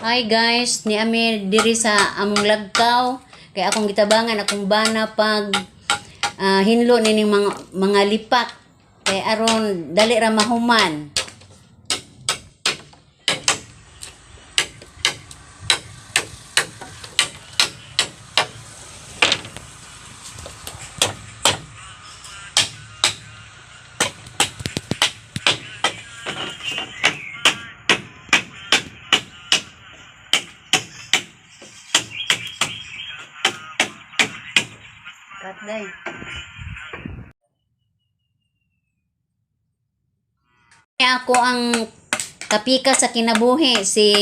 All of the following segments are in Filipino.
Hi guys, ni Amir diri sa among lagkaw. Kay akong gitabangan akong bana pag hinlo nining mga lipak. Kay aron dali ra mahuman. Katday. Ako ang kapika sa kinabuhi si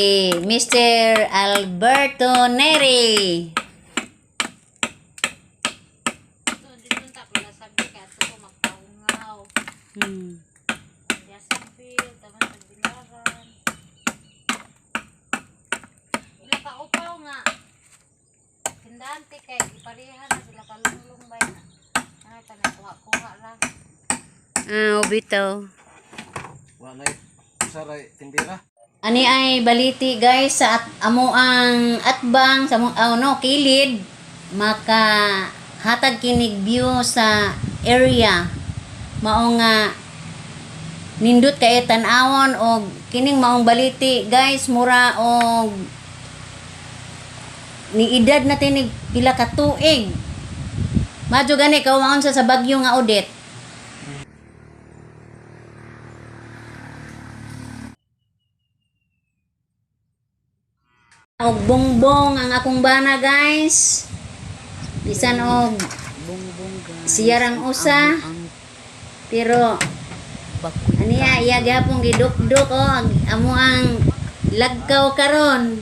Mr. Alberto Neri. Dante kay iparihan na sila kalunglong bay na. Ay tanay kuha lang. Bitaw. Wala saray tindira. Ani ay baliti guys sa amo ang atbang sa kilid maka hatag kinig view sa area mao nga nindot kay tan-awon og kining maong baliti guys mura og ni edad na tinig pila ka tuig. Madyo gani kawaon sa bagyo nga Odette. Og bongbong ang akong bana guys. Bisan og siya rang usa. Pero aniya iya gyapon gidukduk amo ang lagkaw karon.